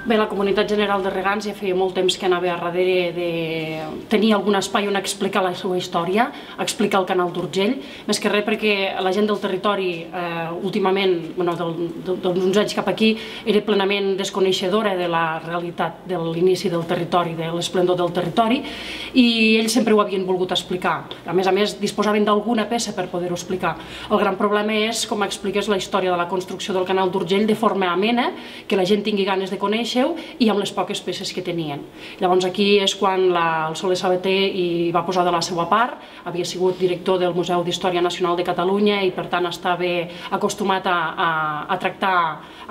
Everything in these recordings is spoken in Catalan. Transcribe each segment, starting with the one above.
Bé, la Comunitat General de Regants ja feia molt temps que anava a darrere de tenir algun espai on explicar la seva història, explicar el canal d'Urgell, més que res perquè la gent del territori últimament, d'uns anys cap aquí, era plenament desconeixedora de la realitat de l'inici del territori, de l'esplendor del territori, i ells sempre ho havien volgut explicar. A més, disposaven d'alguna peça per poder-ho explicar. El gran problema és com expliques la història de la construcció del canal d'Urgell de forma amena, que la gent tingui ganes de conèixer i amb les poques peces que tenien. Llavors aquí és quan el Soler Sabater hi va posar de la seva part, havia sigut director del Museu d'Història Nacional de Catalunya i per tant estava acostumat a tractar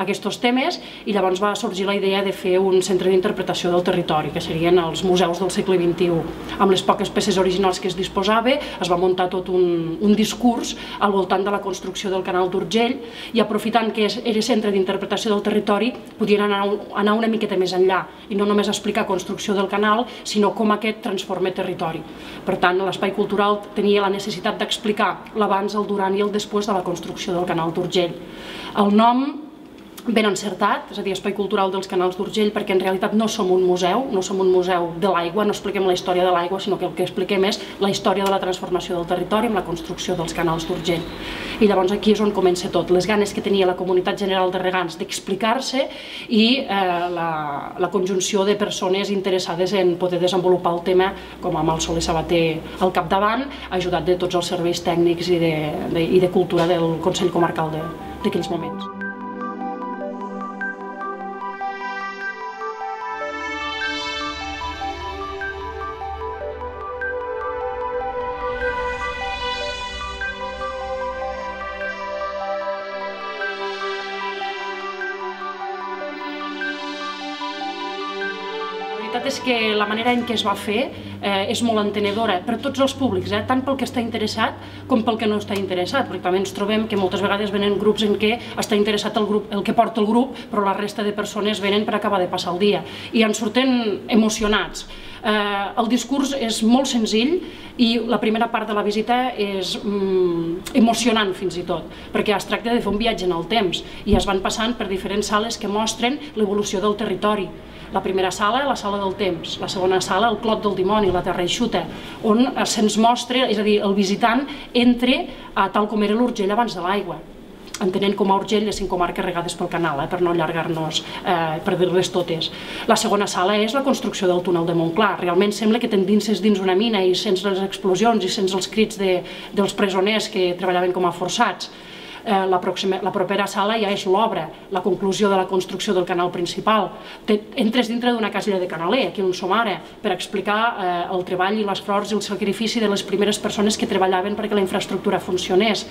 aquests temes, i llavors va sorgir la idea de fer un centre d'interpretació del territori, que serien els museus del segle XXI. Amb les poques peces originals que es disposava, es va muntar tot un discurs al voltant de la construcció del canal d'Urgell, i aprofitant que era centre d'interpretació del territori, podien anar una miqueta més enllà i no només explicar construcció del canal, sinó com aquest transforma territori. Per tant, l'espai cultural tenia la necessitat d'explicar l'abans, el durant i el després de la construcció del canal d'Urgell. El nom ben encertat, és a dir, espai cultural dels canals d'Urgell, perquè en realitat no som un museu de l'aigua, no expliquem la història de l'aigua, sinó que el que expliquem és la història de la transformació del territori amb la construcció dels canals d'Urgell. I llavors aquí és on comença tot, les ganes que tenia la Comunitat General de Regants d'explicar-se i la conjunció de persones interessades en poder desenvolupar el tema, com amb el Soler Sabater al capdavant, ajudat de tots els serveis tècnics i de cultura del Consell Comarcal d'aquells moments. La veritat és que la manera en què es va fer és molt entenedora per tots els públics, tant pel que està interessat com pel que no està interessat, perquè també ens trobem que moltes vegades venen grups en què està interessat el que porta el grup, però la resta de persones venen per acabar de passar el dia i en surten emocionats. El discurs és molt senzill i la primera part de la visita és emocionant fins i tot, perquè es tracta de fer un viatge en el temps i es van passant per diferents sales que mostren l'evolució del territori. La primera sala, la sala del temps, la segona sala, el Clot del dimoni, la terra eixuta, on se'ns mostra, és a dir, el visitant entra tal com era l'Urgell abans de l'aigua, entenent com a Urgell les 5 comarques regades pel canal, per no allargar-nos, per dir-les totes. La segona sala és la construcció del túnel de Montclar. Realment sembla que t'endinses dins una mina i sents les explosions i sents els crits dels presoners que treballaven com a forçats. La propera sala ja és l'obra, la conclusió de la construcció del canal principal. Entres dintre d'una casella de canaler, aquí on som ara, per explicar el treball i l'esforç i el sacrifici de les primeres persones que treballaven perquè la infraestructura funcionés.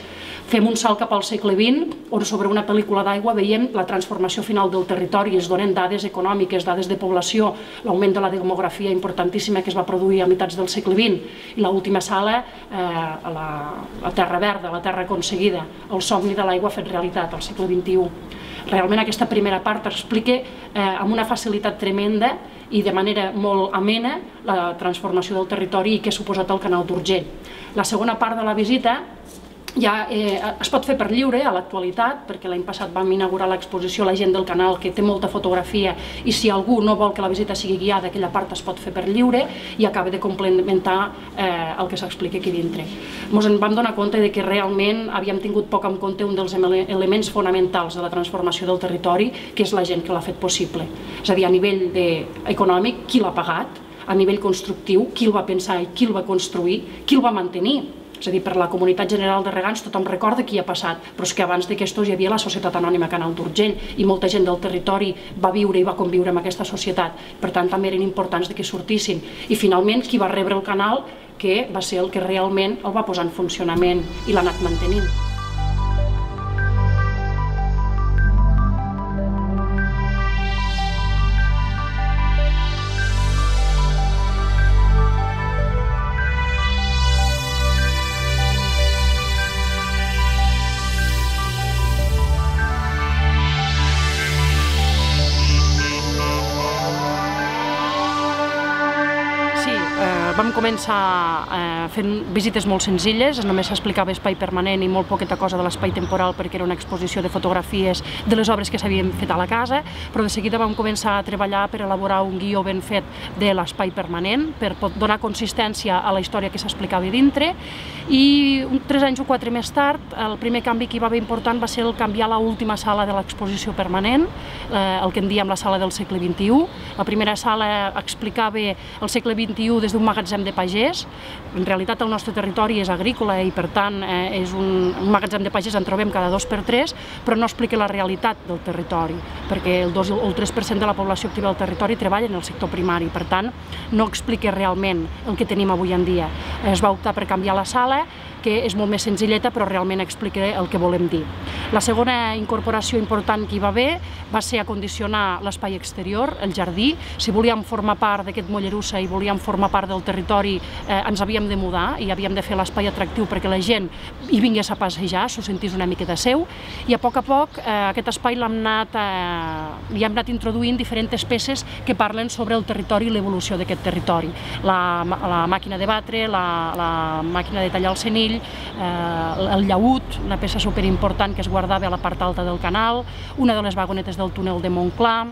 Fem un salt cap al segle XX, on sobre una pel·lícula d'aigua veiem la transformació final del territori, es donen dades econòmiques, dades de població, l'augment de la demografia importantíssima que es va produir a mitjans del segle XX, i l'última sala, la terra verda, la terra aconseguida, el somni de l'aigua fet realitat al segle XXI. Realment aquesta primera part explica amb una facilitat tremenda i de manera molt amena la transformació del territori i què ha suposat el canal d'Urgell. La segona part de la visita ja es pot fer per lliure a l'actualitat, perquè l'any passat vam inaugurar l'exposició La gent del canal, que té molta fotografia, i si algú no vol que la visita sigui guiada, aquella part es pot fer per lliure i acaba de complementar el que s'explica aquí dintre. Ens vam donar compte que realment havíem tingut poc en compte un dels elements fonamentals de la transformació del territori, que és la gent que l'ha fet possible. És a dir, a nivell econòmic, qui l'ha pagat? A nivell constructiu, qui el va pensar i qui el va construir? Qui el va mantenir? És a dir, per la Comunitat General de Regants tothom recorda qui ha passat, però és que abans d'aquestos hi havia la Societat Anònima Canal d'Urgell i molta gent del territori va viure i va conviure amb aquesta societat, per tant també eren importants que sortissin. I finalment qui va rebre el canal, que va ser el que realment el va posar en funcionament i l'ha anat mantenint. Vam començar fent visites molt senzilles, només s'explicava espai permanent i molt poqueta cosa de l'espai temporal perquè era una exposició de fotografies de les obres que s'havien fet a la casa, però de seguida vam començar a treballar per elaborar un guió ben fet de l'espai permanent, per donar consistència a la història que s'explicava dintre, i 3 anys o 4 més tard, el primer canvi que hi va haver important va ser el canviar l'última sala de l'exposició permanent, el que en diem la sala del segle XXI. La primera sala explicava el segle XXI des d'un magatzem de pagès. En realitat el nostre territori és agrícola i per tant és un magatzem de pagès, en trobem cada 2 per 3, però no explica la realitat del territori, perquè el 2 o el 3% de la població activa del territori treballa en el sector primari, per tant no explica realment el que tenim avui en dia. Es va optar per canviar la sala, que és molt més senzilleta però realment explica el que volem dir. La segona incorporació important que hi va haver va ser acondicionar l'espai exterior, el jardí. Si volíem formar part d'aquest Mollerussa i volíem formar part del territori, ens havíem de mudar i havíem de fer l'espai atractiu perquè la gent hi vingués a passejar, s'ho sentís una mica de seu, i a poc aquest espai li hem anat introduint diferents peces que parlen sobre el territori i l'evolució d'aquest territori. La màquina de batre, la màquina de tallar el senill, el llaüt, una peça superimportant que es guardava a la part alta del canal, una de les vagonetes del túnel de Montclar,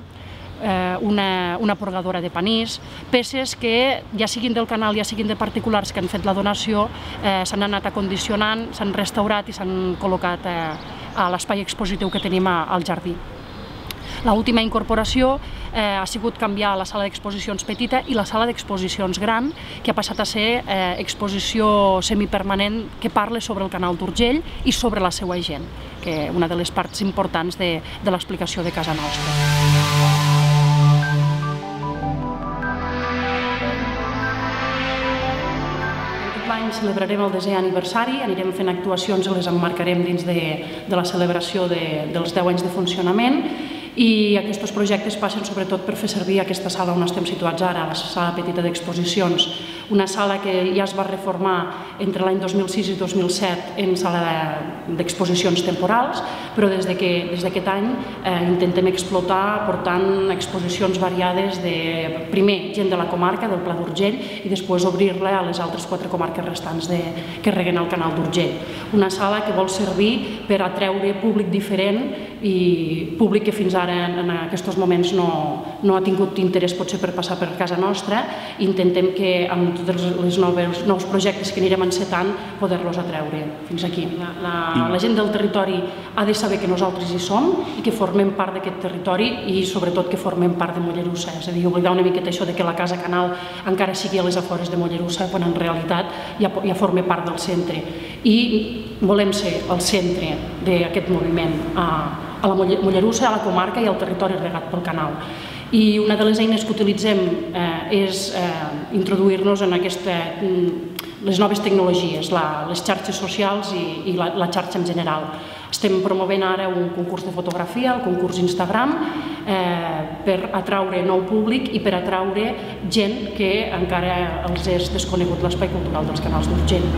una purgadora de panís, peces que ja siguin del canal, ja siguin de particulars que han fet la donació, s'han anat acondicionant, s'han restaurat i s'han col·locat a l'espai expositiu que tenim al jardí. L'última incorporació ha sigut canviar la sala d'exposicions petita i la sala d'exposicions gran, que ha passat a ser exposició semipermanent que parla sobre el canal d'Urgell i sobre la seva gent, que és una de les parts importants de l'explicació de casa nostra. L'any celebrarem el 10è aniversari, anirem fent actuacions i les emmarcarem dins de la celebració dels 10 anys de funcionament, i aquests projectes passen sobretot per fer servir aquesta sala on estem situats ara, la sala petita d'exposicions, una sala que ja es va reformar entre l'any 2006 i 2007 en sala d'exposicions temporals, però des d'aquest any intentem explotar portant exposicions variades de, primer, gent de la comarca, del Pla d'Urgell, i després obrir-la a les altres 4 comarques restants que reguen el canal d'Urgell. Una sala que vol servir per atreure públic diferent i públic que fins ara en aquests moments no ha tingut interès potser per passar per casa nostra, i intentem que amb tots els nous projectes que anirem encetant poder-los atreure fins aquí. La gent del territori ha de saber que nosaltres hi som i que formem part d'aquest territori i sobretot que formem part de Mollerussa, és a dir, oblidar una miqueta això que la Casa Canal encara sigui a les afores de Mollerussa quan en realitat ja forma part del centre, i volem ser el centre d'aquest moviment a la Mollerussa, a la comarca i al territori regat pel canal. I una de les eines que utilitzem és introduir-nos en les noves tecnologies, les xarxes socials i la xarxa en general. Estem promovent ara un concurs de fotografia, el concurs Instagram, per atraure nou públic i per atraure gent que encara els és desconegut l'espai cultural dels canals d'Urgell.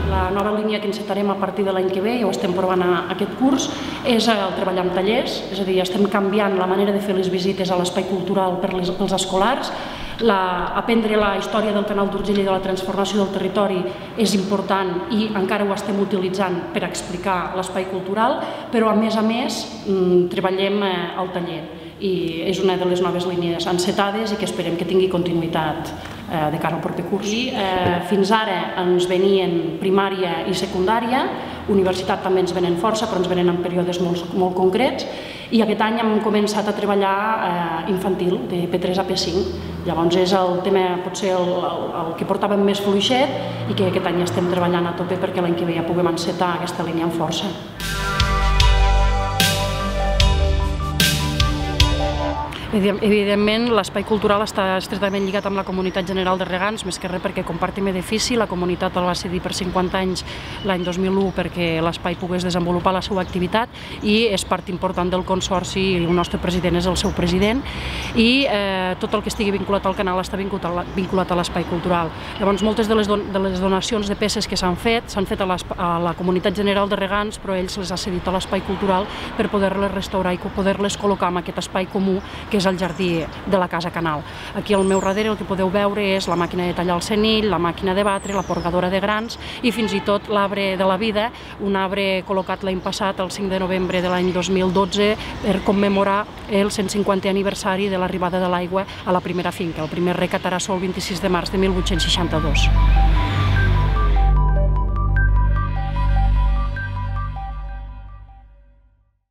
La nova línia que encetarem a partir de l'any que ve, ja ho estem provant aquest curs, és el treballar amb tallers, és a dir, estem canviant la manera de fer les visites a l'espai cultural pels escolars. Aprendre la història del canal d'Urgell i de la transformació del territori és important i encara ho estem utilitzant per explicar l'espai cultural, però a més treballem al taller i és una de les noves línies encetades i que esperem que tingui continuïtat de cara al proper curs. Fins ara ens venien primària i secundària, universitat també ens venen força, però ens venen en períodes molt concrets, i aquest any hem començat a treballar infantil, de P3 a P5. Llavors és el tema, potser el que portàvem més fluixet i que aquest any estem treballant a tope perquè l'any que ve ja puguem encetar aquesta línia amb força. Evidentment, l'espai cultural està estretament lligat amb la comunitat general de regants, més que res perquè compartim edifici. La comunitat el va cedir per 50 anys l'any 2001 perquè l'espai pogués desenvolupar la seva activitat i és part important del consorci i el nostre president és el seu president, i tot el que estigui vinculat al canal està vinculat a l'espai cultural. Llavors, moltes de les donacions de peces que s'han fet a la comunitat general de regants, però ells les ha cedit a l'espai cultural per poder-les restaurar i poder-les col·locar en aquest espai comú que que és el jardí de la Casa Canal. Aquí al meu darrere el que podeu veure és la màquina de tallar el senill, la màquina de batre, la porgadora de grans i fins i tot l'arbre de la vida, un arbre col·locat l'any passat, el 5 de novembre de l'any 2012, per commemorar el 150è aniversari de l'arribada de l'aigua a la primera finca. El primer rec a Tarassó el 26 de març de 1862.